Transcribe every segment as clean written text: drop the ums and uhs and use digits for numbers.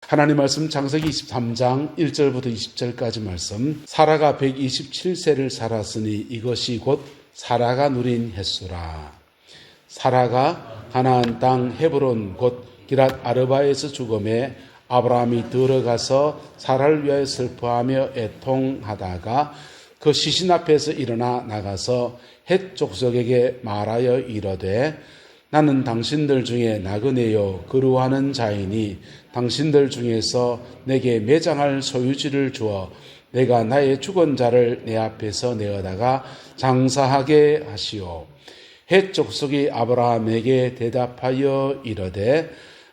하나님 말씀 창세기 23장 1절부터 20절까지 말씀. 사라가 127세를 살았으니 이것이 곧 사라가 누린 횟수라. 사라가 가나안 땅 헤브론 곧 기랏 아르바에서 죽음에 아브라함이 들어가서 사라를 위하여 슬퍼하며 애통하다가 그 시신 앞에서 일어나 나가서 헷 족속에게 말하여 이르되 나는 당신들 중에 나그네요 거루하는 자이니 당신들 중에서 내게 매장할 소유지를 주어 내가 나의 죽은 자를 내 앞에서 내어다가 장사하게 하시오. 헷 족속이 아브라함에게 대답하여 이르되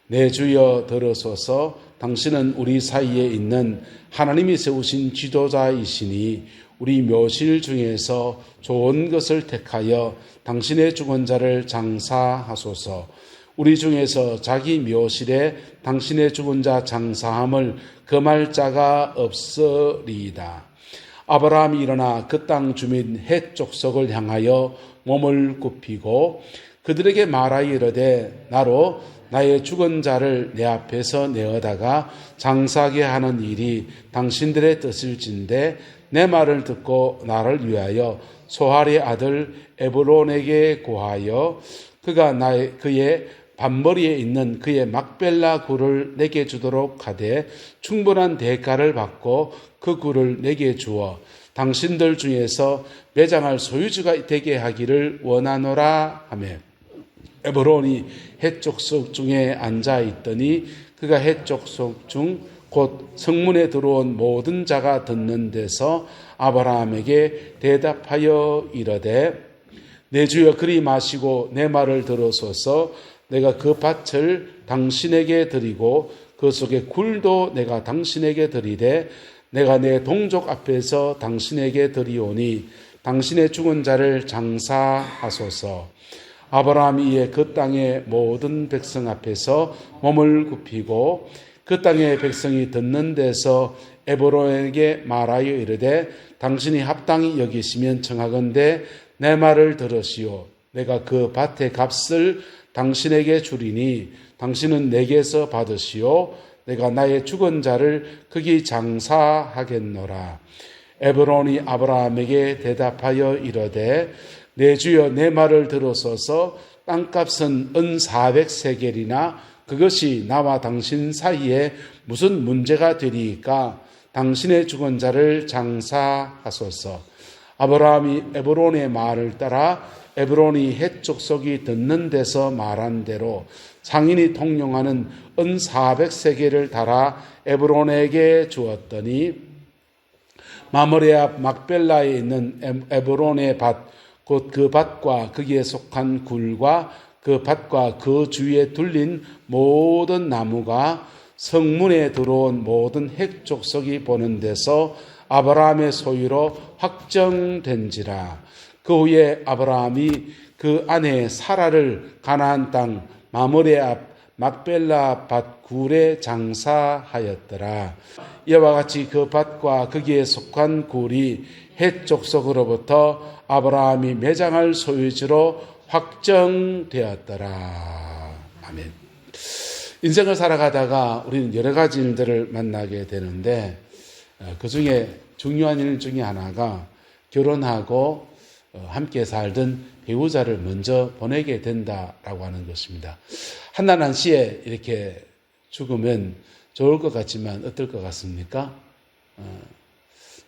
내 주여 들으소서. 당신은 우리 사이에 있는 하나님이 세우신 지도자이시니 우리 묘실 중에서 좋은 것을 택하여 당신의 죽은 자를 장사하소서. 우리 중에서 자기 묘실에 당신의 죽은 자 장사함을 금할 자가 없으리이다. 아브라함이 일어나 그 땅 주민 헷 족속을 향하여 몸을 굽히고 그들에게 말하여 이르되 나로 나의 죽은 자를 내 앞에서 내어다가 장사하게 하는 일이 당신들의 뜻일진데 내 말을 듣고 나를 위하여 소할의 아들 에브론에게 고하여 그가 그의 반머리에 있는 그의 막벨라 굴을 내게 주도록 하되 충분한 대가를 받고 그 굴을 내게 주어 당신들 중에서 매장할 소유주가 되게 하기를 원하노라 하며 에브론이 헷 족속 중에 앉아 있더니 그가 헷 족속 중 곧 성문에 들어온 모든 자가 듣는 데서 아브라함에게 대답하여 이르되 내 주여 그리 마시고 내 말을 들으소서. 내가 그 밭을 당신에게 드리고 그 속에 굴도 내가 당신에게 드리되 내가 내 동족 앞에서 당신에게 드리오니 당신의 죽은 자를 장사하소서. 아브라함이 이에 그 땅의 모든 백성 앞에서 몸을 굽히고 그 땅의 백성이 듣는 데서 에브론에게 말하여 이르되 당신이 합당히 여기시면 청하건대 내 말을 들으시오. 내가 그 밭의 값을 당신에게 주리니 당신은 내게서 받으시오. 내가 나의 죽은 자를 거기 장사하겠노라. 에브론이 아브라함에게 대답하여 이르되 내 주여 내 말을 들으소서. 땅값은 은 400세겔이나 그것이 나와 당신 사이에 무슨 문제가 되리이까? 당신의 죽은 자를 장사하소서. 아브라함이 에브론의 말을 따라 에브론이 헷 족속이 듣는 데서 말한 대로 상인이 통용하는 은 400세겔을 달아 에브론에게 주었더니 마므레 앞 막벨라에 있는 에브론의 밭 곧 그 밭과 거기에 속한 굴과 그 밭과 그 주위에 둘린 모든 나무가 성문에 들어온 모든 헷 족속이 보는 데서 아브라함의 소유로 확정된지라. 그 후에 아브라함이 그 아내 사라를 가나안 땅 마므레 앞 막벨라 밭 굴에 장사하였더라. 이와 같이 그 밭과 거기에 속한 굴이 헷 족속으로부터 아브라함이 매장할 소유지로 확정되었더라. 아멘. 인생을 살아가다가 우리는 여러 가지 일들을 만나게 되는데 그 중에 중요한 일 중에 하나가 결혼하고 함께 살던 배우자를 먼저 보내게 된다라고 하는 것입니다. 한나란 씨에 이렇게 죽으면 좋을 것 같지만 어떨 것 같습니까?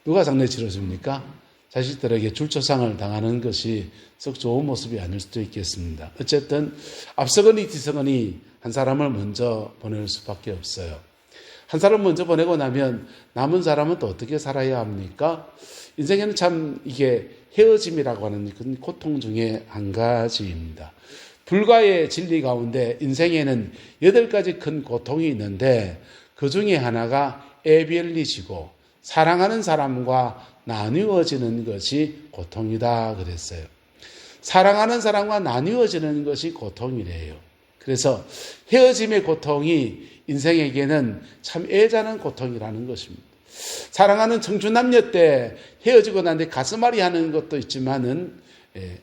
누가 장례 치러줍니까? 자식들에게 줄초상을 당하는 것이 썩 좋은 모습이 아닐 수도 있겠습니다. 어쨌든 앞서거니 뒤서거니 한 사람을 먼저 보낼 수밖에 없어요. 한 사람 먼저 보내고 나면 남은 사람은 또 어떻게 살아야 합니까? 인생에는 참 이게 헤어짐이라고 하는 그 고통 중에 한 가지입니다. 불가의 진리 가운데 인생에는 8가지 큰 고통이 있는데 그 중에 하나가 에별리지고 사랑하는 사람과 나누어지는 것이 고통이다 그랬어요. 사랑하는 사람과 나누어지는 것이 고통이래요. 그래서 헤어짐의 고통이 인생에게는 참 애잔한 고통이라는 것입니다. 사랑하는 청춘남녀 때 헤어지고 난 뒤에 가슴앓이 하는 것도 있지만은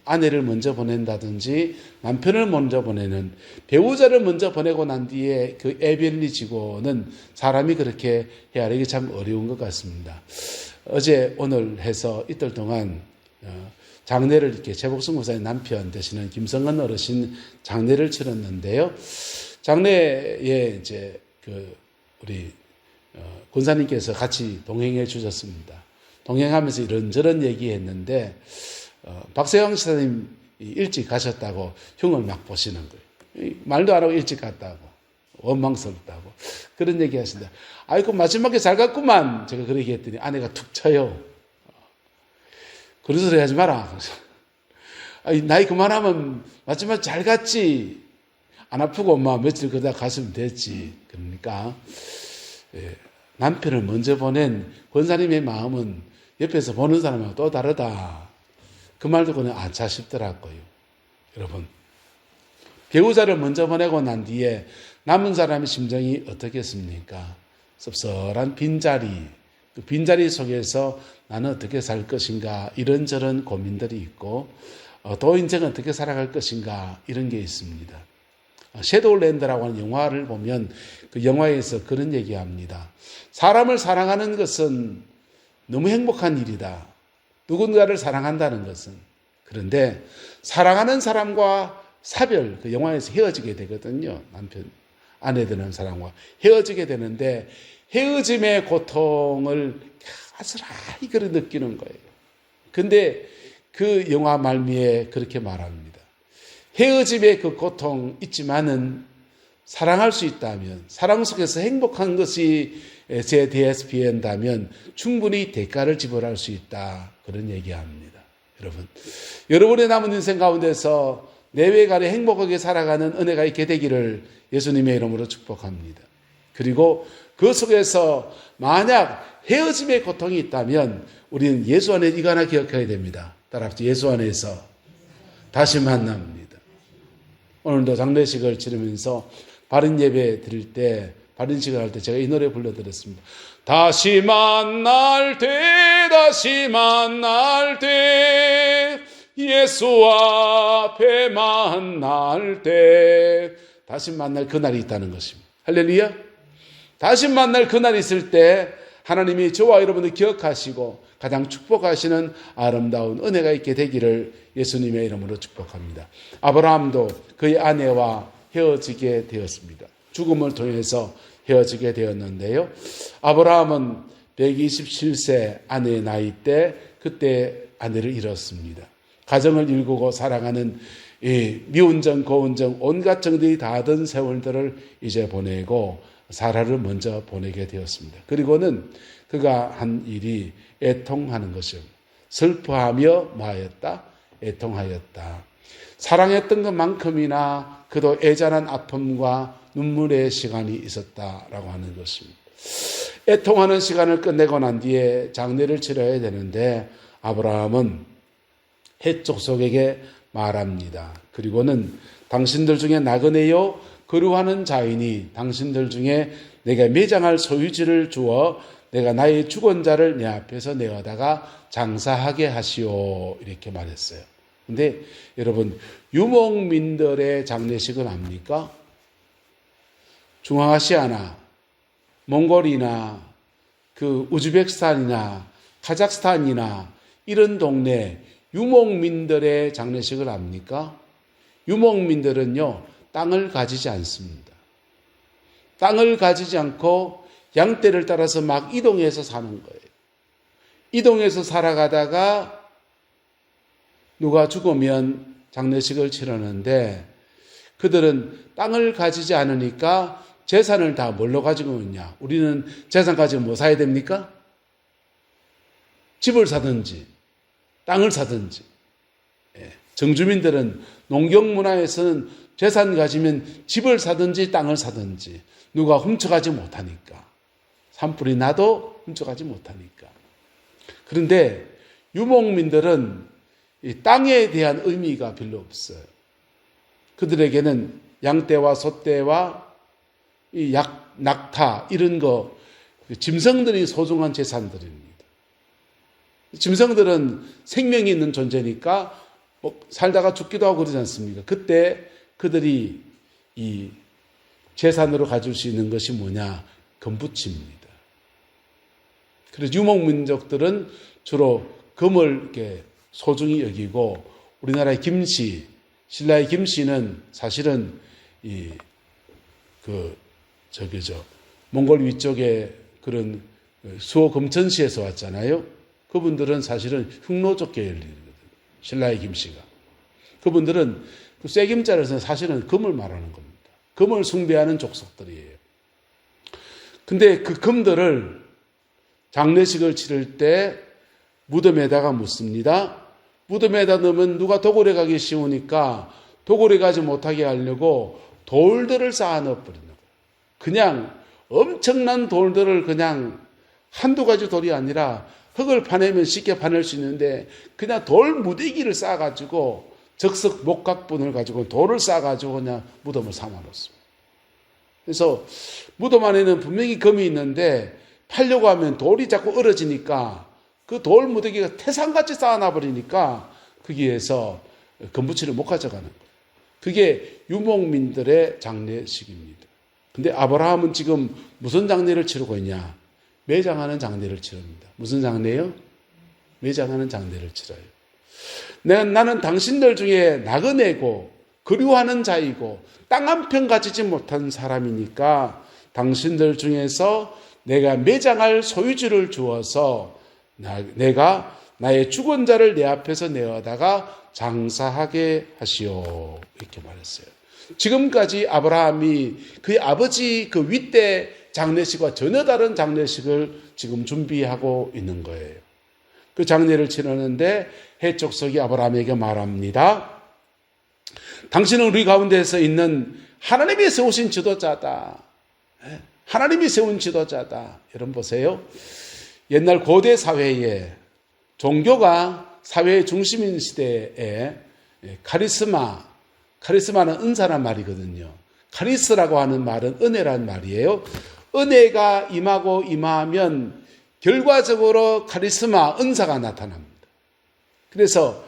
아내를 먼저 보낸다든지 남편을 먼저 보내는 배우자를 먼저 보내고 난 뒤에 그 애별리 지고는 사람이 그렇게 헤아리기 참 어려운 것 같습니다. 어제 오늘 해서 이틀 동안 장례를 이렇게 최복순 목사님 남편 되시는 김성은 어르신 장례를 치렀는데요. 장례에 이제 우리 권사님께서 같이 동행해 주셨습니다. 동행하면서 이런저런 얘기했는데 박세영 시사님 일찍 가셨다고 흉을 막 보시는 거예요. 말도 안 하고 일찍 갔다고 원망스럽다고 그런 얘기 하신다. 아이고 마지막에 잘 갔구만. 제가 그렇게 했더니 아내가 툭 쳐요. 그런 소리 하지 마라. 나이 그만하면 마지막에 잘 갔지. 안 아프고 엄마 며칠 그러다 갔으면 됐지. 그러니까 남편을 먼저 보낸 권사님의 마음은 옆에서 보는 사람하고 또 다르다. 그 말 듣고는 아차 싶더라고요. 여러분, 배우자를 먼저 보내고 난 뒤에 남은 사람의 심정이 어떻겠습니까? 섭섭한 빈자리, 그 빈자리 속에서 나는 어떻게 살 것인가 이런저런 고민들이 있고 또 인생은 어떻게 살아갈 것인가 이런 게 있습니다. 섀도우랜드라고 하는 영화를 보면 그 영화에서 그런 얘기합니다. 사람을 사랑하는 것은 너무 행복한 일이다. 누군가를 사랑한다는 것은. 그런데 사랑하는 사람과 사별, 그 영화에서 헤어지게 되거든요. 남편, 아내 되는 사람과 헤어지게 되는데 헤어짐의 고통을 아스라이 그렇게 느끼는 거예요. 근데 그 영화 말미에 그렇게 말합니다. 헤어짐의 그 고통 있지만은 사랑할 수 있다면, 사랑 속에서 행복한 것이 제 DSP인다면 충분히 대가를 지불할 수 있다. 그런 얘기합니다. 여러분, 여러분의 남은 인생 가운데서 내외간에 행복하게 살아가는 은혜가 있게 되기를 예수님의 이름으로 축복합니다. 그리고 그 속에서 만약 헤어짐의 고통이 있다면 우리는 예수 안에 이거 하나 기억해야 됩니다. 따라합시다. 예수 안에서 다시 만납니다. 오늘도 장례식을 치르면서 바른 예배 드릴 때, 바른 시간 할 때 제가 이 노래 불러드렸습니다. 다시 만날 때, 다시 만날 때, 예수 앞에 만날 때, 다시 만날 그날이 있다는 것입니다. 할렐루야. 다시 만날 그날이 있을 때 하나님이 저와 여러분을 기억하시고 가장 축복하시는 아름다운 은혜가 있게 되기를 예수님의 이름으로 축복합니다. 아브라함도 그의 아내와 헤어지게 되었습니다. 죽음을 통해서 헤어지게 되었는데요. 아브라함은 127세 아내의 나이 때 그때 아내를 잃었습니다. 가정을 일구고 살아가는 이 미운정 고운정 온갖 정들이 다 든 세월들을 이제 보내고 사라를 먼저 보내게 되었습니다. 그리고는 그가 한 일이 애통하는 것입니다. 슬퍼하며 뭐하였다? 애통하였다. 사랑했던 것만큼이나 그도 애잔한 아픔과 눈물의 시간이 있었다라고 하는 것입니다. 애통하는 시간을 끝내고 난 뒤에 장례를 치러야 되는데 아브라함은 헷족속에게 말합니다. 그리고는 당신들 중에 나그네요 거류하는 자이니 당신들 중에 내가 매장할 소유지를 주어 내가 나의 죽은 자를 내 앞에서 내어다가 장사하게 하시오 이렇게 말했어요. 근데 여러분 유목민들의 장례식은 압니까? 중앙아시아나 몽골이나 그 우즈베키스탄이나 카자흐스탄이나 이런 동네 유목민들의 장례식을 압니까? 유목민들은요 땅을 가지지 않습니다. 땅을 가지지 않고 양떼를 따라서 막 이동해서 사는 거예요. 이동해서 살아가다가 누가 죽으면 장례식을 치르는데 그들은 땅을 가지지 않으니까 재산을 다 뭘로 가지고 있냐? 우리는 재산 가지고 뭐 사야 됩니까? 집을 사든지 땅을 사든지. 정주민들은 농경문화에서는 재산 가지면 집을 사든지 땅을 사든지 누가 훔쳐가지 못하니까. 산불이 나도 훔쳐가지 못하니까. 그런데 유목민들은 이 땅에 대한 의미가 별로 없어요. 그들에게는 양떼와 소떼와 이 낙타 이런 거 짐승들이 소중한 재산들입니다. 짐승들은 생명이 있는 존재니까 살다가 죽기도 하고 그러지 않습니까? 그때 그들이 이 재산으로 가질 수 있는 것이 뭐냐? 금붙입니다. 그래서 유목민족들은 주로 금을 이렇게 소중히 여기고, 우리나라의 김씨, 신라의 김씨는 사실은 몽골 위쪽에 그런 수호 금천시에서 왔잖아요. 그분들은 사실은 흉노족 계열이거든요. 신라의 김씨가. 그분들은 그 쇠김자를 써서 사실은 금을 말하는 겁니다. 금을 숭배하는 족속들이에요. 근데 그 금들을 장례식을 치를 때 무덤에다가 묻습니다. 무덤에다 넣으면 누가 도굴해 가기 쉬우니까 도굴해 가지 못하게 하려고 돌들을 쌓아 넣어버리는 거예요. 그냥 엄청난 돌들을 그냥 한두 가지 돌이 아니라 흙을 파내면 쉽게 파낼 수 있는데 그냥 돌 무대기를 쌓아가지고 적석 목각분을 가지고 돌을 쌓아가지고 그냥 무덤을 삼아놓습니다. 그래서 무덤 안에는 분명히 금이 있는데 팔려고 하면 돌이 자꾸 얼어지니까 그 돌 무대기가 태산같이 쌓아놔버리니까 거기에서 금붙이를 못 가져가는 거예요. 그게 유목민들의 장례식입니다. 근데 아브라함은 지금 무슨 장례를 치르고 있냐? 매장하는 장례를 치릅니다. 무슨 장례요? 매장하는 장례를 치러요. 나는 당신들 중에 나그네고 그리워하는 자이고 땅 한 평 가지지 못한 사람이니까 당신들 중에서 내가 매장할 소유주를 주어서 내가 나의 죽은 자를 내 앞에서 내어다가 장사하게 하시오. 이렇게 말했어요. 지금까지 아브라함이 그의 아버지 그 윗대 장례식과 전혀 다른 장례식을 지금 준비하고 있는 거예요. 그 장례를 치르는데 해족속이 아브라함에게 말합니다. 당신은 우리 가운데서 있는 하나님이 세우신 지도자다. 하나님이 세운 지도자다. 여러분 보세요. 옛날 고대 사회에 종교가 사회의 중심인 시대에 카리스마는 은사란 말이거든요. 카리스라고 하는 말은 은혜란 말이에요. 은혜가 임하면 결과적으로 카리스마, 은사가 나타납니다. 그래서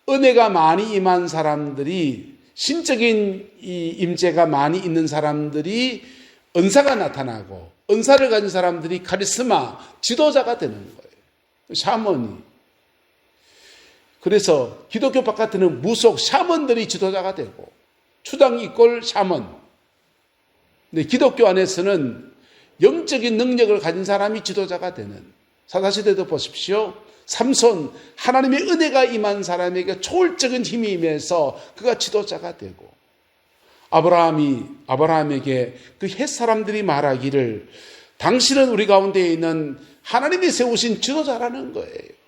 은혜가 많이 임한 사람들이, 신적인 임재가 많이 있는 사람들이 은사가 나타나고, 은사를 가진 사람들이 카리스마, 지도자가 되는 거예요. 샤먼이. 그래서 기독교 바깥에는 무속 샤먼들이 지도자가 되고, 추당 이꼴 샤먼. 근데 기독교 안에서는 영적인 능력을 가진 사람이 지도자가 되는, 사사시대도 보십시오. 삼손, 하나님의 은혜가 임한 사람에게 초월적인 힘이 임해서 그가 지도자가 되고, 아브라함에게 그 헷사람들이 말하기를 당신은 우리 가운데 있는 하나님이 세우신 지도자라는 거예요.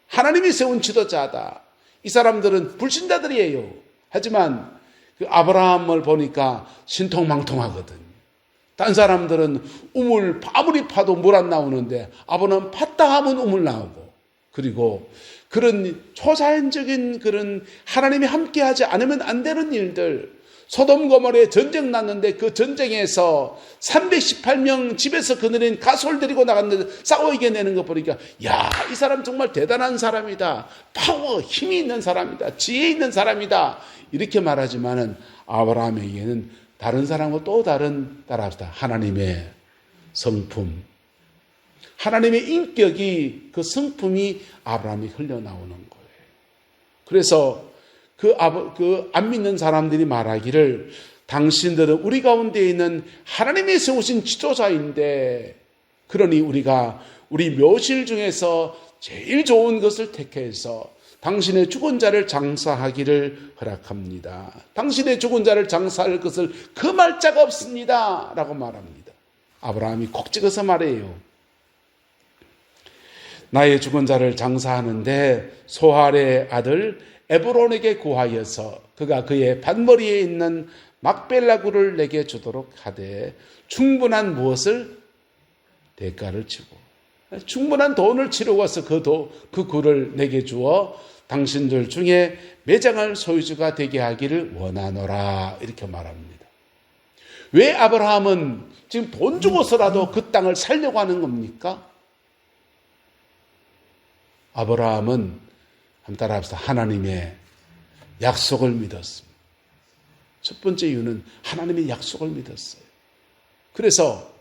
하나님이 세운 지도자다. 이 사람들은 불신자들이에요. 하지만 그 아브라함을 보니까 신통망통하거든. 딴 사람들은 우물 아무리 파도 물 안 나오는데 아브라함은 팠다 하면 우물 나오고, 그리고 그런 초자연적인 그런 하나님이 함께하지 않으면 안 되는 일들, 소돔 고모라에 전쟁 났는데 그 전쟁에서 318명 집에서 그늘인 가솔 데리고 나갔는데 싸워 이겨내는 거 보니까, 야, 이 사람 정말 대단한 사람이다. 파워, 힘이 있는 사람이다. 지혜 있는 사람이다. 이렇게 말하지만은 아브라함에게는 다른 사람과 또 다른, 따라합시다, 하나님의 성품, 하나님의 인격이, 그 성품이 아브라함이 흘러나오는 거예요. 그래서 안 믿는 사람들이 말하기를 당신들은 우리 가운데 있는 하나님이 세우신 지도자인데, 그러니 우리가 우리 묘실 중에서 제일 좋은 것을 택해서 당신의 죽은 자를 장사하기를 허락합니다. 당신의 죽은 자를 장사할 것을 금할 자가 없습니다. 라고 말합니다. 아브라함이 콕 찍어서 말해요. 나의 죽은 자를 장사하는데 소할의 아들 에브론에게 구하여서 그가 그의 밭머리에 있는 막벨라굴을 내게 주도록 하되 충분한 무엇을? 대가를 치고, 충분한 돈을 치르고서 그 굴을 내게 주어 당신들 중에 매장할 소유주가 되게 하기를 원하노라. 이렇게 말합니다. 왜 아브라함은 지금 돈 주고서라도 그 땅을 살려고 하는 겁니까? 아브라함은, 한번 따라합시다, 하나님의 약속을 믿었습니다. 첫 번째 이유는 하나님의 약속을 믿었어요. 그래서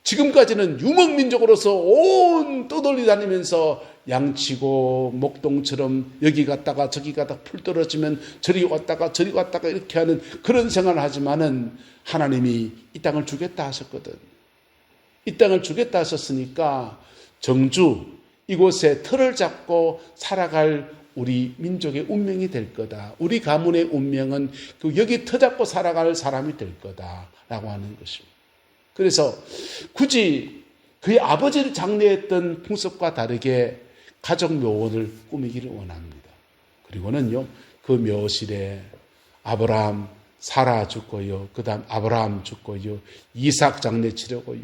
지금까지는 유목민족으로서 온 떠돌리 다니면서 양치고 목동처럼 여기 갔다가 저기 갔다가 풀 떨어지면 저리 왔다가 저리 왔다가 이렇게 하는 그런 생활을 하지만은 하나님이 이 땅을 주겠다 하셨거든. 이 땅을 주겠다 하셨으니까 정주 이곳에 틀을 잡고 살아갈 우리 민족의 운명이 될 거다. 우리 가문의 운명은 여기 터 잡고 살아갈 사람이 될 거다라고 하는 것입니다. 그래서 굳이 그의 아버지를 장려했던 풍습과 다르게 가족 묘원을 꾸미기를 원합니다. 그리고는요, 그 묘실에 아브라함, 사라 죽고요, 그 다음 아브라함 죽고요, 이삭 장례 치르고요,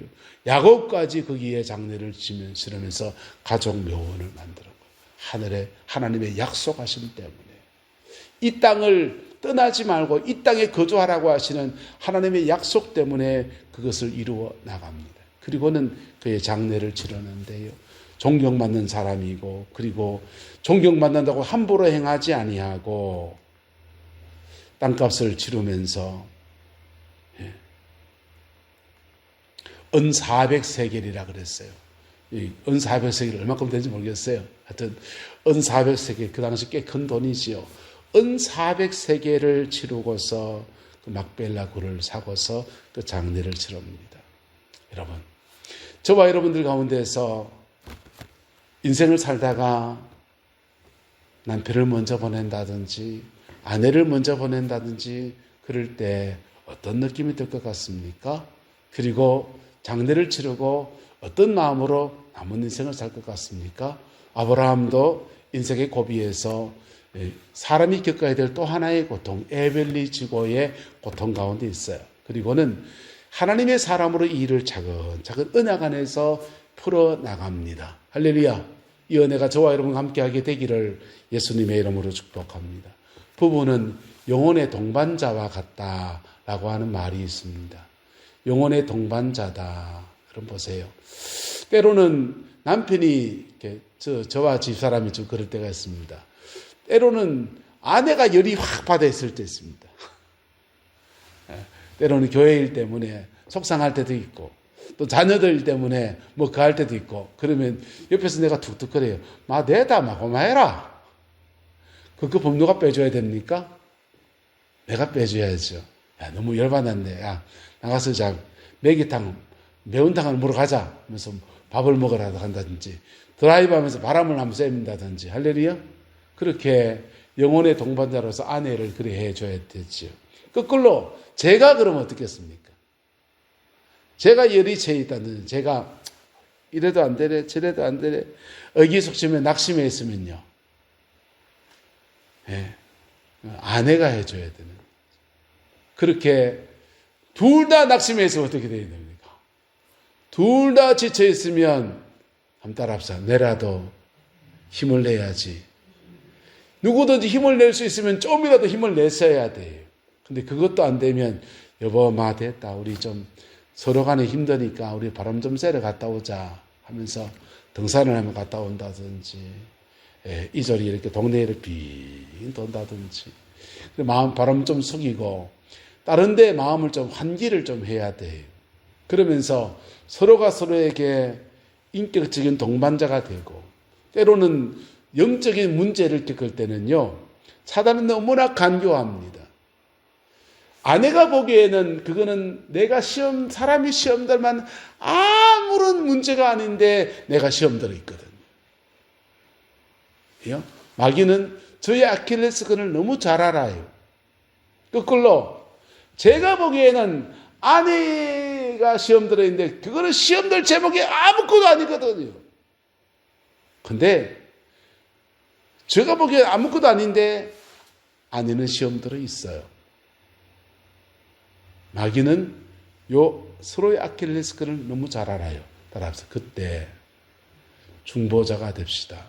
야곱까지 거기에 장례를 치르면서 가족 묘원을 만들어 하늘에 하나님의 약속하심 때문에 이 땅을 떠나지 말고 이 땅에 거주하라고 하시는 하나님의 약속 때문에 그것을 이루어 나갑니다. 그리고는 그의 장례를 치르는데요. 존경받는 사람이고 사람이고 존경받는다고 함부로 행하지 아니하고 땅값을 치르면서 은 400세겔이라 그랬어요. 은 400세겔이 얼마큼 되는지 모르겠어요. 하여튼 은 400세겔 그 당시 꽤 큰 돈이지요. 은 400세겔을 치르고서 그 막벨라 굴을 사고서 그 장례를 치릅니다. 여러분, 저와 여러분들 가운데서 인생을 살다가 남편을 먼저 보낸다든지 아내를 먼저 보낸다든지 그럴 때 어떤 느낌이 들 것 같습니까? 그리고 장례를 치르고 어떤 마음으로 남은 인생을 살 것 같습니까? 아브라함도 인생의 고비에서 사람이 겪어야 될 또 하나의 고통, 에벨리 지고의 고통 가운데 있어요. 그리고는 하나님의 사람으로 이 일을 차근차근 은약 안에서 풀어나갑니다. 할렐루야. 이 은혜가 저와 여러분과 함께하게 되기를 예수님의 이름으로 축복합니다. 부부는 영혼의 동반자와 같다라고 하는 말이 있습니다. 영혼의 동반자다. 그럼 보세요. 때로는 남편이 저와 집사람이 좀 그럴 때가 있습니다. 때로는 아내가 열이 확 받아 있을 때 있습니다. 때로는 교회 일 때문에 속상할 때도 있고 또 자녀들 일 때문에 뭐 그 할 때도 있고 그러면 옆에서 내가 툭툭거려요. 마 내다 마 고마해라. 그 법 누가 빼줘야 됩니까? 내가 빼줘야죠. 야 너무 열받았네. 야 나가서 자 매기탕 매운탕을 먹으러 가자 하면서 밥을 먹으러 간다든지 드라이브 하면서 바람을 한번 쐬민다든지 할렐루야. 그렇게 영혼의 동반자로서 아내를 그래 해줘야 되지요. 거꾸로 제가 그러면 어떻겠습니까? 제가 열이 채 있다든지 제가 이래도 안 되래 저래도 안 되래 의기소침해 낙심해 있으면요. 예, 아내가 해줘야 되는 그렇게 둘 다 낙심해 있으면 어떻게 돼야 됩니까? 둘 다 지쳐 있으면 한 따라합시다. 내라도 힘을 내야지. 누구든지 힘을 낼 수 있으면 좀이라도 힘을 냈어야 돼요. 근데 그것도 안 되면 여보 마 됐다. 우리 좀 서로 간에 힘드니까 우리 바람 좀 쐬러 갔다 오자 하면서 등산을 하면 갔다 온다든지 이절이 이렇게 동네를 빙 돈다든지 마음 바람 좀 숙이고 다른 데 마음을 좀 환기를 좀 해야 돼요. 그러면서 서로가 서로에게 인격적인 동반자가 되고 때로는 영적인 문제를 겪을 때는요. 사단은 너무나 간교합니다. 아내가 보기에는 그거는 내가 사람이 시험 들만 아무런 문제가 아닌데 내가 시험 들어 있거든요. 마귀는 저의 아킬레스건을 너무 잘 알아요. 거꾸로 제가 보기에는 아내가 시험 들어 있는데 그거는 시험 들 제목이 아무것도 아니거든요. 근데 제가 보기엔 아무것도 아닌데 아내는 시험 들어 있어요. 마귀는 서로의 아킬레스건을 너무 잘 알아요. 따라서 그때 중보자가 됩시다.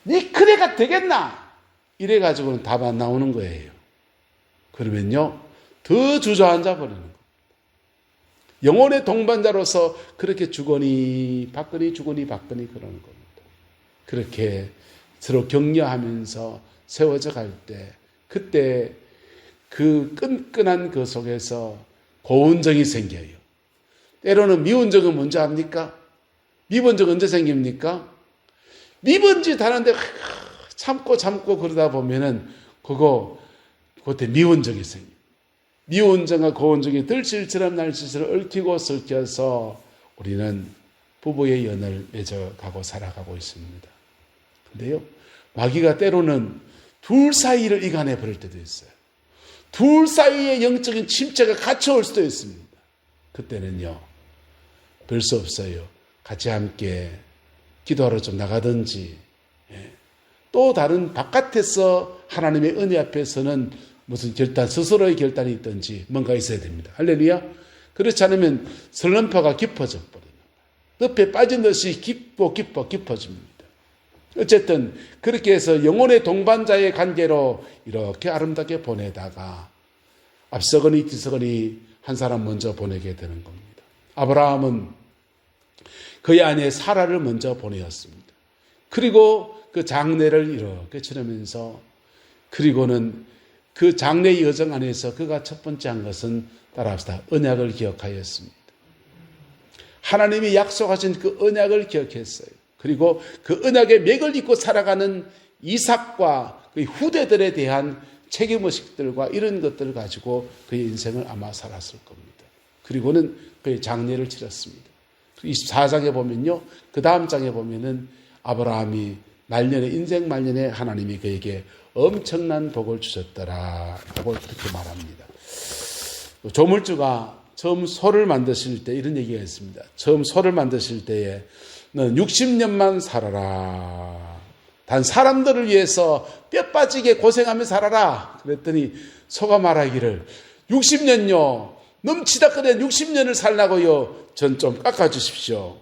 네 그래가 되겠나? 이래가지고는 답 안 나오는 거예요. 그러면요 더 주저앉아 버리는 거예요. 영혼의 동반자로서 그렇게 주거니 받거니 주거니 받거니 그러는 겁니다. 그렇게 서로 격려하면서 세워져 갈 때, 그때 그 끈끈한 그 속에서 고운정이 생겨요. 때로는 미운정은 먼저 합니까? 미번정 언제 생깁니까? 미번 짓 하는데 참고 그러다 보면은 그때 미운정이 생겨요. 미운정과 고운정이 들실처럼 날실처럼 얽히고 섞여서 우리는 부부의 연을 맺어가고 살아가고 있습니다. 근데요, 마귀가 때로는 둘 사이를 이간해 버릴 때도 있어요. 둘 사이의 영적인 침체가 갇혀올 수도 있습니다. 그때는요, 별 수 없어요. 같이 함께 기도하러 좀 나가든지, 또 다른 바깥에서 하나님의 은혜 앞에서는 무슨 결단, 스스로의 결단이 있든지 뭔가 있어야 됩니다. 할렐루야. 그렇지 않으면 설렁파가 깊어져 버립니다. 늪에 빠진 듯이 깊어집니다. 어쨌든 그렇게 해서 영혼의 동반자의 관계로 이렇게 아름답게 보내다가 앞서거니 뒤서거니 한 사람 먼저 보내게 되는 겁니다. 아브라함은 그의 아내 사라를 먼저 보내었습니다. 그리고 그 장례를 이렇게 치르면서, 그리고는 그 장례의 여정 안에서 그가 첫 번째 한 것은 따라합시다. 언약을 기억하였습니다. 하나님이 약속하신 그 언약을 기억했어요. 그리고 그 언약의 맥을 잇고 살아가는 이삭과 그의 후대들에 대한 책임의식들과 이런 것들을 가지고 그의 인생을 아마 살았을 겁니다. 그리고는 그의 장례를 치렀습니다. 24장에 보면요, 그 다음 장에 보면은 아브라함이 말년에, 인생 말년에 하나님이 그에게 엄청난 복을 주셨더라 라고 그렇게 말합니다. 조물주가 처음 소를 만드실 때 이런 얘기가 있습니다. 처음 소를 만드실 때에 너는 60년만 살아라. 단 사람들을 위해서 뼈 빠지게 고생하며 살아라. 그랬더니 소가 말하기를 60년요. 넘치다 끓여 60년을 살라고요. 전 좀 깎아주십시오.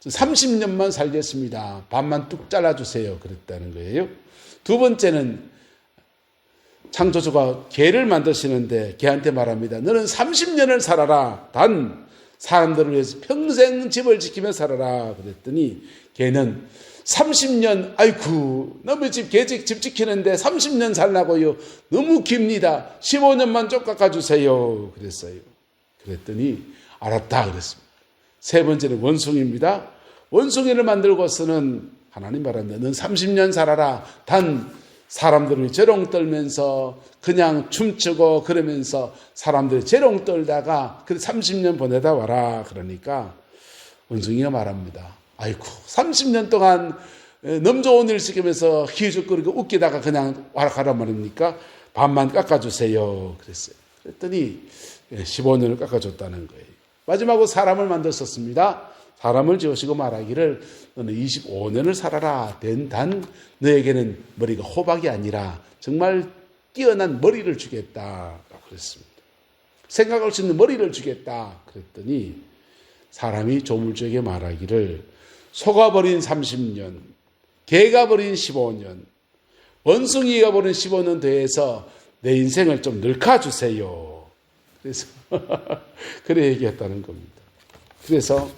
30년만 살겠습니다. 반만 뚝 잘라주세요. 그랬다는 거예요. 두 번째는 창조주가 개를 만드시는데 개한테 말합니다. 너는 30년을 살아라. 단 사람들을 위해서 평생 집을 지키며 살아라. 그랬더니 개는 30년, 아이쿠, 너무 집 지키는데 30년 살라고요. 너무 깁니다. 15년만 좀 깎아주세요. 그랬어요. 그랬더니 알았다. 그랬습니다. 세 번째는 원숭이입니다. 원숭이를 만들고서는 하나님 말합니다. 넌 30년 살아라. 단 사람들을 재롱 떨면서 그냥 춤추고 그러면서 사람들이 재롱 떨다가 그 30년 보내다 와라. 그러니까 원숭이가 말합니다. 아이고 30년 동안 너무 좋은 일 시키면서 희죽거리고 웃기다가 그냥 와라 가라 말입니까? 반만 깎아주세요. 그랬어요. 그랬더니 15년을 깎아줬다는 거예요. 마지막으로 사람을 만드셨습니다. 사람을 지으시고 말하기를 너는 25년을 살아라. 단 너에게는 머리가 호박이 아니라 정말 뛰어난 머리를 주겠다. 그랬습니다. 생각할 수 있는 머리를 주겠다. 그랬더니 사람이 조물주에게 말하기를 소가 버린 30년, 개가 버린 15년, 원숭이가 버린 15년 더해서 내 인생을 좀 늙어주세요. 그래서 그래 얘기했다는 겁니다. 그래서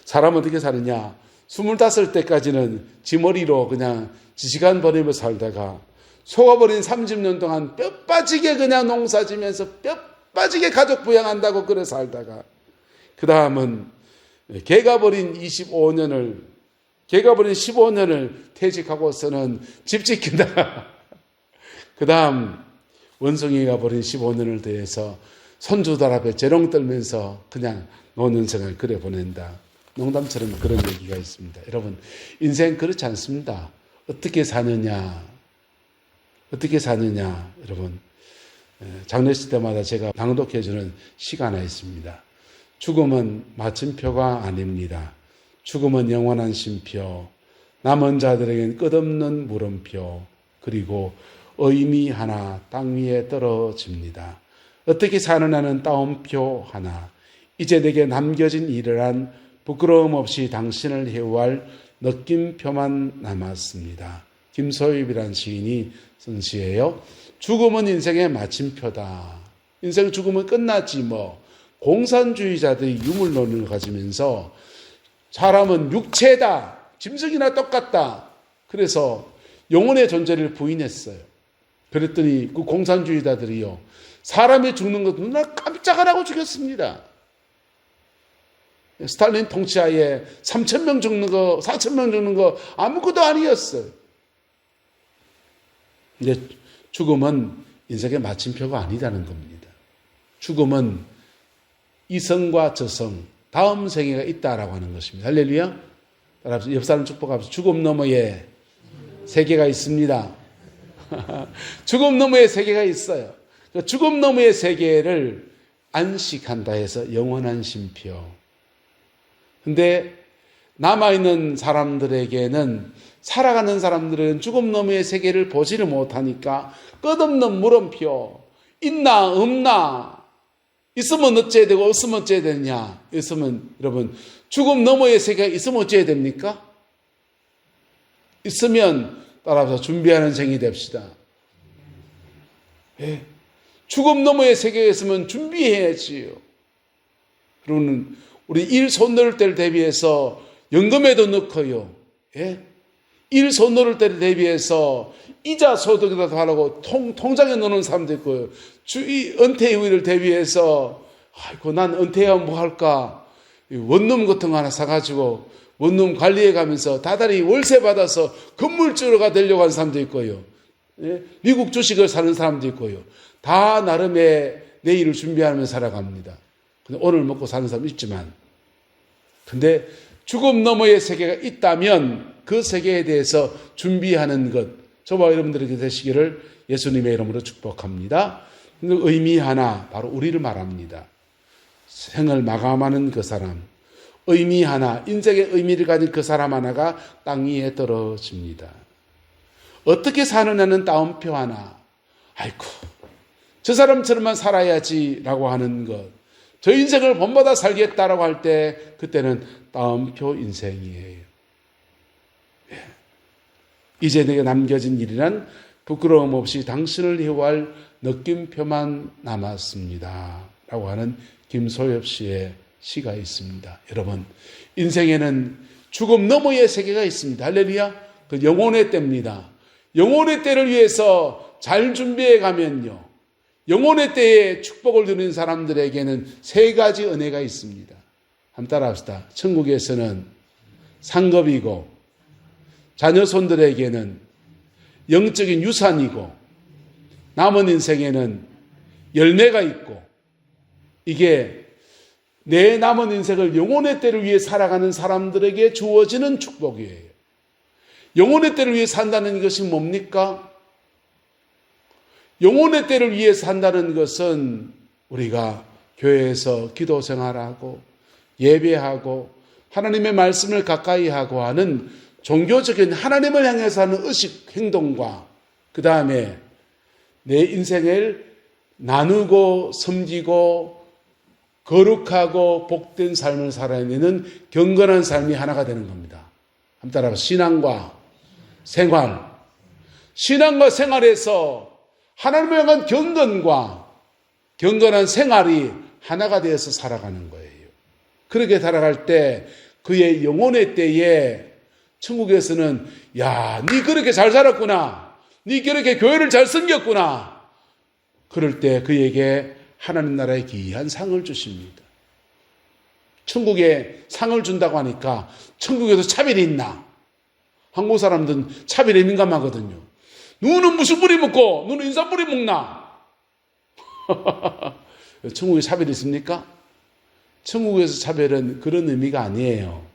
사람은 어떻게 사느냐? 25때까지는 지 머리로 그냥 지시간 보내며 살다가 소가 버린 30년 동안 뼈 빠지게 그냥 농사 지면서 뼈 빠지게 가족 부양한다고 그래 살다가 그 다음은 개가 버린 15년을 퇴직하고서는 집 지킨다. 그 다음 원숭이가 버린 15년을 더해서 손주들 앞에 재롱 떨면서 그냥 노는 생을 그래 보낸다. 농담처럼 그런 얘기가 있습니다. 여러분, 인생 그렇지 않습니다. 어떻게 사느냐, 여러분. 장례식 때마다 제가 낭독해주는 시가 하나 있습니다. 죽음은 마침표가 아닙니다. 죽음은 영원한 쉼표, 남은 자들에겐 끝없는 물음표, 그리고 의미 하나 땅 위에 떨어집니다. 어떻게 사느냐는 따옴표 하나, 이제 내게 남겨진 일이란 부끄러움 없이 당신을 해오할 느낌표만 남았습니다. 김소입이라는 시인이 쓴 시예요. 죽음은 인생의 마침표다. 인생 죽으면 끝나지 뭐. 공산주의자들이 유물론을 가지면서 사람은 육체다. 짐승이나 똑같다. 그래서 영혼의 존재를 부인했어요. 그랬더니 그 공산주의자들이요, 사람이 죽는 것 눈을 깜짝 안 하고 죽였습니다. 스탈린 통치하에 3,000명 죽는 거, 4,000명 죽는 거 아무것도 아니었어요. 근데 죽음은 인생의 마침표가 아니라는 겁니다. 죽음은 이성과 저성, 다음 생애가 있다라고 하는 것입니다. 할렐루야. 따라서 옆 사람 축복하면서 죽음 너머에 세계가 있습니다. 죽음 너머에 세계가 있어요. 죽음 너머의 세계를 안식한다 해서 영원한 쉼표. 근데 남아있는 사람들에게는, 살아가는 사람들은 죽음 너머의 세계를 보지를 못하니까 끝없는 물음표, 있나 없나, 있으면 어째야 되고 없으면 어째야 되느냐. 있으면 여러분, 죽음 너머의 세계가 있으면 어째야 됩니까? 있으면 따라서 준비하는 생이 됩시다. 예. 죽음 너머의 세계에 있으면 준비해야지요. 그러면 우리 일 손 놓을 때를 대비해서 연금에도 넣고요. 예? 일 손 놓을 때를 대비해서 이자 소득에도 하라고 통장에 넣는 사람도 있고요. 은퇴 후를 대비해서 아이고 난 은퇴하면 뭐 할까? 원룸 같은 거 하나 사가지고 원룸 관리해 가면서 다달이 월세 받아서 건물주가 되려고 하는 사람도 있고요. 예? 미국 주식을 사는 사람도 있고요. 다 나름의 내일을 준비하면서 살아갑니다. 근데 오늘 먹고 사는 사람 있지만, 근데 죽음 너머의 세계가 있다면 그 세계에 대해서 준비하는 것, 저와 여러분들에게 되시기를 예수님의 이름으로 축복합니다. 그 의미 하나, 바로 우리를 말합니다. 생을 마감하는 그 사람, 의미 하나, 인생의 의미를 가진 그 사람 하나가 땅 위에 떨어집니다. 어떻게 사느냐는 따옴표 하나, 아이고 저 사람처럼만 살아야지라고 하는 것, 저 인생을 본보다 살겠다라고 할 때 그때는 따옴표 인생이에요. 예. 이제 내게 남겨진 일이란 부끄러움 없이 당신을 희화할 느낌표만 남았습니다 라고 하는 김소엽 씨의 시가 있습니다. 여러분, 인생에는 죽음 너머의 세계가 있습니다. 할렐루야. 그 영혼의 때입니다. 영혼의 때를 위해서 잘 준비해 가면요, 영혼의 때에 축복을 누리는 사람들에게는 세 가지 은혜가 있습니다. 한번 따라합시다. 천국에서는 상급이고, 자녀손들에게는 영적인 유산이고, 남은 인생에는 열매가 있고, 이게 내 남은 인생을 영혼의 때를 위해 살아가는 사람들에게 주어지는 축복이에요. 영혼의 때를 위해 산다는 것이 뭡니까? 영혼의 때를 위해 산다는 것은 우리가 교회에서 기도 생활하고 예배하고 하나님의 말씀을 가까이 하고 하는 종교적인 하나님을 향해서 하는 의식 행동과, 그 다음에 내 인생을 나누고 섬기고 거룩하고 복된 삶을 살아내는 경건한 삶이 하나가 되는 겁니다. 한번 따라서 신앙과 생활, 신앙과 생활에서 하나님을 향한 경건한 생활이 하나가 되어서 살아가는 거예요. 그렇게 살아갈 때 그의 영혼의 때에 천국에서는, 야, 네 그렇게 잘 살았구나, 네 그렇게 교회를 잘 섬겼구나, 그럴 때 그에게 하나님 나라의 귀한 상을 주십니다. 천국에 상을 준다고 하니까 천국에서 차별이 있나? 한국 사람들은 차별에 민감하거든요. 누구는 무슨 뿌리 먹고 누구는 인삼 뿌리 먹나? 천국에 차별이 있습니까? 천국에서 차별은 그런 의미가 아니에요.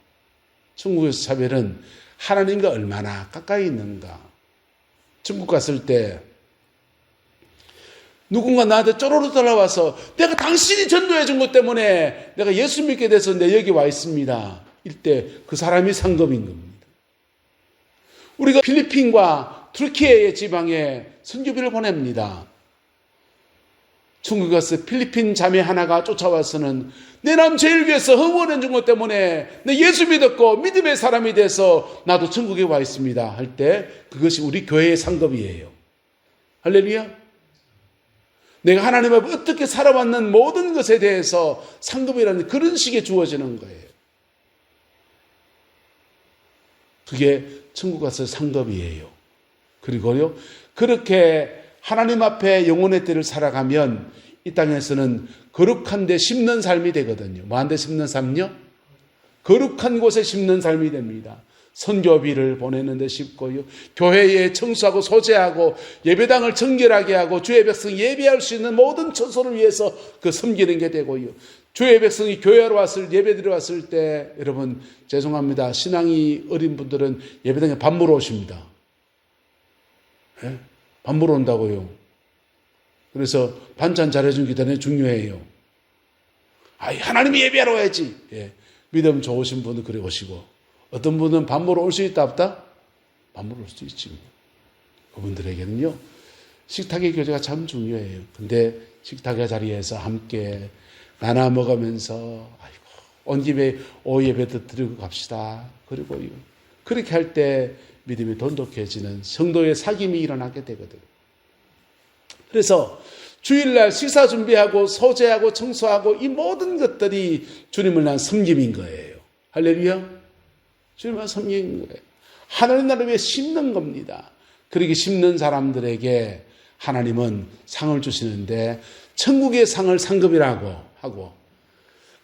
천국에서 차별은 하나님과 얼마나 가까이 있는가. 천국 갔을 때 누군가 나한테 쪼로로 돌아와서 내가 당신이 전도해 준 것 때문에 내가 예수 믿게 돼서 내 여기 와 있습니다, 이때 그 사람이 상급인 겁니다. 우리가 필리핀과 터키의 지방에 선교비를 보냅니다. 천국에 가서 필리핀 자매 하나가 쫓아와서는 내 남 제일 위해서 헌원해 준 것 때문에 내 예수 믿었고 믿음의 사람이 돼서 나도 천국에 와 있습니다 할 때 그것이 우리 교회의 상급이에요. 할렐루야. 내가 하나님 앞에 어떻게 살아왔는 모든 것에 대해서 상급이라는 그런 식의 주어지는 거예요. 그게 천국 가서 상급이에요. 그리고요, 그렇게 하나님 앞에 영혼의 때를 살아가면 이 땅에서는 거룩한 데 심는 삶이 되거든요. 뭐한 데 심는 삶요? 거룩한 곳에 심는 삶이 됩니다. 선교비를 보내는 데 심고요, 교회에 청소하고 소재하고 예배당을 정결하게 하고 주의 백성이 예배할 수 있는 모든 처소를 위해서 그 섬기는 게 되고요, 주의 백성이 교회로 예배드려 왔을 때, 여러분 죄송합니다, 신앙이 어린 분들은 예배당에 밥 먹으러 오십니다. 네? 밥 먹으러 온다고요. 그래서 반찬 잘해주는 게 대단히 중요해요. 하나님이 예배하러 와야지. 예. 믿음 좋으신 분은 그래 오시고, 어떤 분은 밥 먹으러 올 수 있다 없다? 밥 먹으러 올 수 있지. 그분들에게는요, 식탁의 교제가 참 중요해요. 근데 식탁의 자리에서 함께 나눠 먹으면서 온 김에 오예배도 드리고 갑시다. 그리고 그렇게 할 때 믿음이 돈독해지는 성도의 사귐이 일어나게 되거든요. 그래서 주일날 식사 준비하고 소재하고 청소하고 이 모든 것들이 주님을 위한 섬김인 거예요. 할렐루야. 주님을 위한 섬김인 거예요. 하나님 나라를 위해 심는 겁니다. 그렇게 심는 사람들에게 하나님은 상을 주시는데, 천국의 상을 상급이라고 하고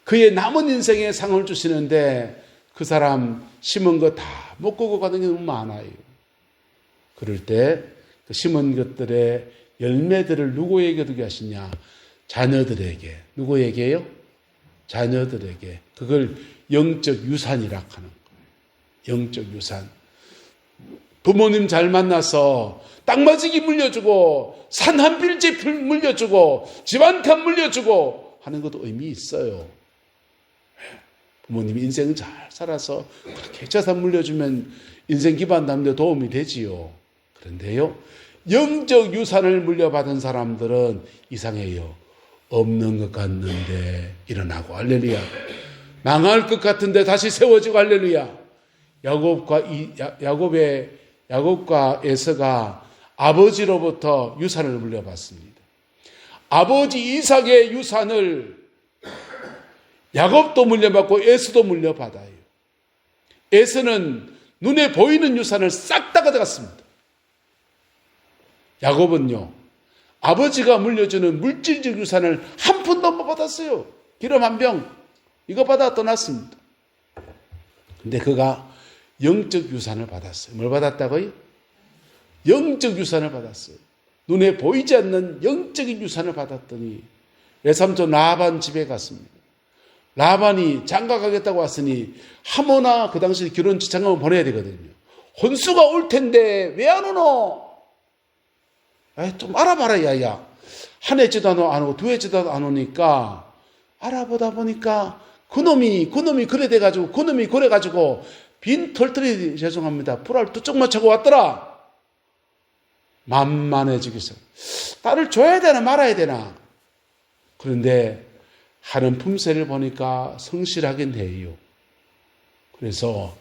그의 남은 인생의 상을 주시는데, 그 사람 심은 거 다 못 끄고 가는 게 너무 많아요. 그럴 때 그 심은 것들의 열매들을 누구에게 두게 하시냐? 자녀들에게. 누구에게요? 자녀들에게. 그걸 영적 유산이라 하는 거예요. 영적 유산. 부모님 잘 만나서 땅맞이기 물려주고 산 한 필지 물려주고 집 한 칸 물려주고 하는 것도 의미 있어요. 부모님이 인생 잘 살아서 그렇게 재산 물려주면 인생 기반 담는 데 도움이 되지요. 그런데요, 영적 유산을 물려받은 사람들은 이상해요. 없는 것 같는데 일어나고, 할렐루야. 망할 것 같은데 다시 세워지고, 할렐루야. 야곱과 에서가 아버지로부터 유산을 물려받습니다. 아버지 이삭의 유산을 야곱도 물려받고 에서도 물려받아요. 에서는 눈에 보이는 유산을 싹 다 가져갔습니다. 야곱은요, 아버지가 물려주는 물질적 유산을 한 푼도 못 받았어요. 기름 한 병 이거 받아 떠났습니다. 근데 그가 영적 유산을 받았어요. 뭘 받았다고요? 영적 유산을 받았어요. 눈에 보이지 않는 영적인 유산을 받았더니 외삼촌 라반 집에 갔습니다. 라반이 장가가겠다고 왔으니 하모나 그 당시 결혼 지참금을 보내야 되거든요. 혼수가 올 텐데 왜 안 오노? 좀 알아봐라, 야야. 한 해째도 안 오고 두 해째도 안 오니까 알아보다 보니까 그놈이 그래가지고 빈 털털이, 죄송합니다, 불알 뚜쩍 맞추고 왔더라. 만만해지겠어. 딸을 줘야 되나 말아야 되나. 그런데 하는 품새를 보니까 성실하긴 해요. 그래서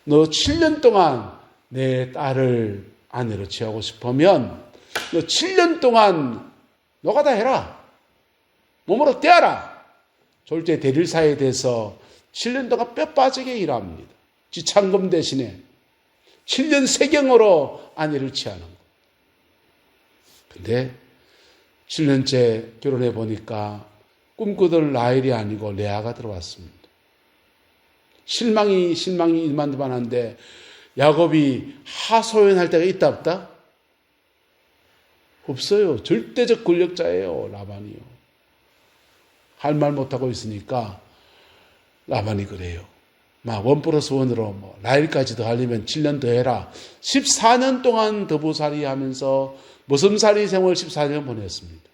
너 7년 동안 내 딸을 아내로 취하고 싶으면 너 7년 동안 너가 다 해라. 몸으로 떼어라. 졸제 대릴사에 대해서 7년 동안 뼈 빠지게 일합니다. 지참금 대신에 7년 세경으로 아내를 취하는 거. 근데 7년째 결혼해 보니까 꿈꾸던 라헬이 아니고 레아가 들어왔습니다. 실망이 일만만한데 야곱이 하소연할 때가 있다 없다? 없어요. 절대적 권력자예요, 라반이요. 할 말 못하고 있으니까 라반이 그래요. 막 1+1으로 라헬까지도 하려면 7년 더 해라. 14년 동안 더부살이 하면서 머슴살이 생활 14년 보냈습니다.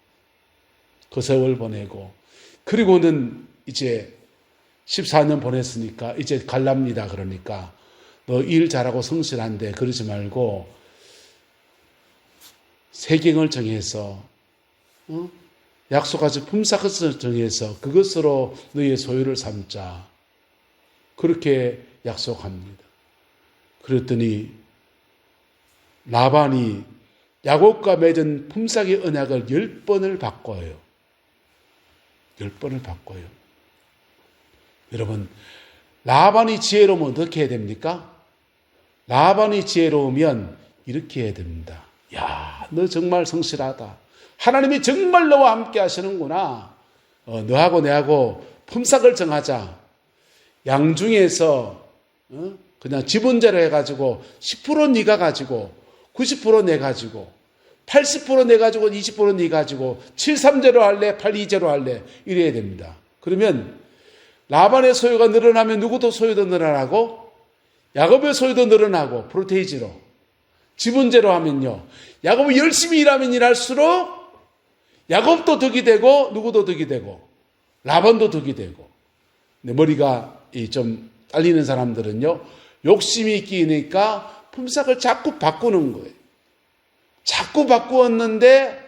그 세월 보내고, 그리고는 이제 14년 보냈으니까 이제 갈랍니다. 그러니까 너 일 잘하고 성실한데 그러지 말고 세경을 정해서 약속하신 품삯을 정해서 그것으로 너희의 소유를 삼자. 그렇게 약속합니다. 그랬더니 라반이 야곱과 맺은 품삯의 언약을 10번을 바꿔요. 10번을 바꿔요. 여러분, 라반이 지혜로우면 어떻게 해야 됩니까? 라반이 지혜로우면 이렇게 해야 됩니다. 야, 너 정말 성실하다. 하나님이 정말 너와 함께 하시는구나. 너하고 내하고 품삯을 정하자. 양 중에서 그냥 지분제로 해가지고 10% 네가 가지고 90% 내 가지고 80% 내 가지고 20% 네 가지고 7-3제로 할래 8-2제로 할래 이래야 됩니다. 그러면 라반의 소유가 늘어나면 누구도 소유도 늘어나고 야곱의 소유도 늘어나고 프로테이지로 지분제로 하면요. 야곱이 열심히 일하면 일할수록 야곱도 덕이 되고 누구도 덕이 되고 라반도 덕이 되고. 근데 머리가 좀 딸리는 사람들은요. 욕심이 끼니까 품삯을 자꾸 바꾸는 거예요. 자꾸 바꾸었는데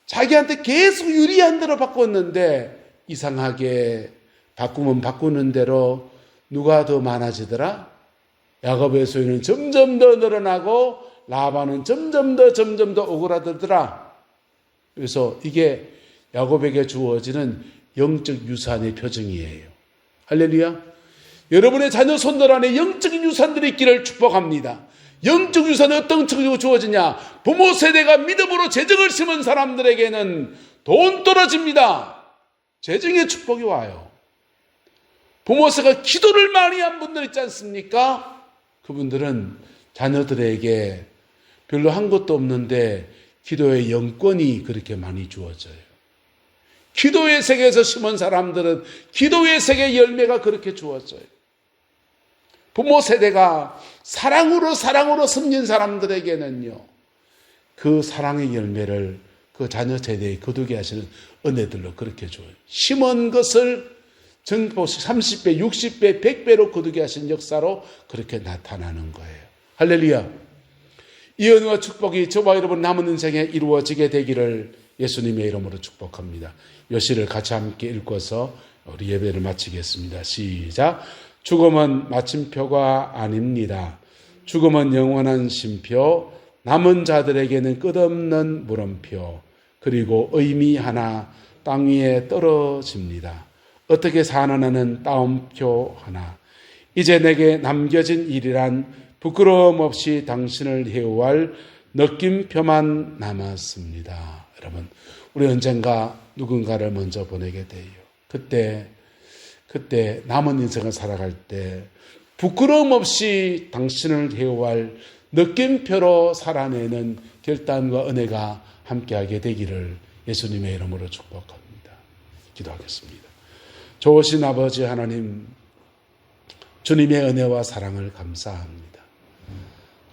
자기한테 계속 유리한 대로 바꿨는데 이상하게 바꾸면 바꾸는 대로 누가 더 많아지더라? 야곱의 소유는 점점 더 늘어나고 라반은 점점 더 오그라들더라. 그래서 이게 야곱에게 주어지는 영적 유산의 표징이에요. 할렐루야. 여러분의 자녀 손들 안에 영적인 유산들이 있기를 축복합니다. 영적 유산은 어떤 쪽으로 주어지냐? 부모 세대가 믿음으로 재정을 심은 사람들에게는 돈 떨어집니다. 재정의 축복이 와요. 부모 세대가 기도를 많이 한 분들 있지 않습니까? 그분들은 자녀들에게 별로 한 것도 없는데 기도의 영권이 그렇게 많이 주어져요. 기도의 세계에서 심은 사람들은 기도의 세계 열매가 그렇게 주어져요. 부모 세대가 사랑으로 섬긴 사람들에게는요. 그 사랑의 열매를 그 자녀 세대에 거두게 하시는 은혜들로 그렇게 줘요. 심은 것을 30배, 60배, 100배로 거두게 하신 역사로 그렇게 나타나는 거예요. 할렐루야. 이 은혜와 축복이 저와 여러분 남은 인생에 이루어지게 되기를 예수님의 이름으로 축복합니다. 이 시를 같이 함께 읽어서 우리 예배를 마치겠습니다. 시작. 죽음은 마침표가 아닙니다. 죽음은 영원한 쉼표, 남은 자들에게는 끝없는 물음표, 그리고 의미 하나 땅 위에 떨어집니다. 어떻게 사느냐는 따옴표 하나. 이제 내게 남겨진 일이란 부끄러움 없이 당신을 해오할 느낌표만 남았습니다. 여러분, 우리 언젠가 누군가를 먼저 보내게 돼요. 그때 남은 인생을 살아갈 때 부끄러움 없이 당신을 해오할 느낌표로 살아내는 결단과 은혜가 함께하게 되기를 예수님의 이름으로 축복합니다. 기도하겠습니다. 좋으신 아버지 하나님, 주님의 은혜와 사랑을 감사합니다.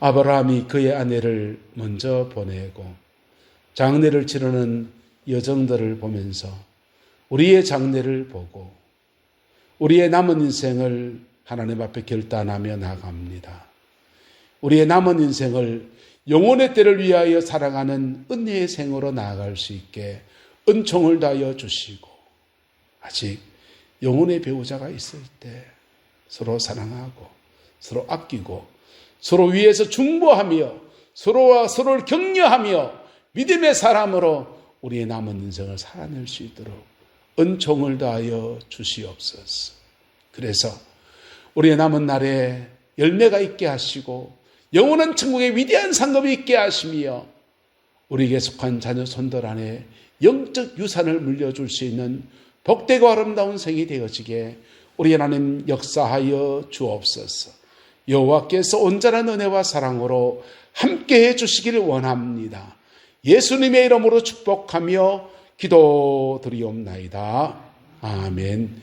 아브라함이 그의 아내를 먼저 보내고 장례를 치르는 여정들을 보면서 우리의 장례를 보고 우리의 남은 인생을 하나님 앞에 결단하며 나갑니다. 우리의 남은 인생을 영혼의 때를 위하여 살아가는 은혜의 생으로 나아갈 수 있게 은총을 다하여 주시고, 아직 영혼의 배우자가 있을 때 서로 사랑하고 서로 아끼고 서로 위에서 중보하며 서로와 서로를 격려하며 믿음의 사람으로 우리의 남은 인생을 살아낼 수 있도록 은총을 다하여 주시옵소서. 그래서 우리의 남은 날에 열매가 있게 하시고 영원한 천국의 위대한 상급이 있게 하시며 우리에게 속한 자녀 손들 안에 영적 유산을 물려줄 수 있는 복되고 아름다운 생이 되어지게 우리 하나님 역사하여 주옵소서. 여호와께서 온전한 은혜와 사랑으로 함께해 주시기를 원합니다. 예수님의 이름으로 축복하며 기도드리옵나이다. 아멘.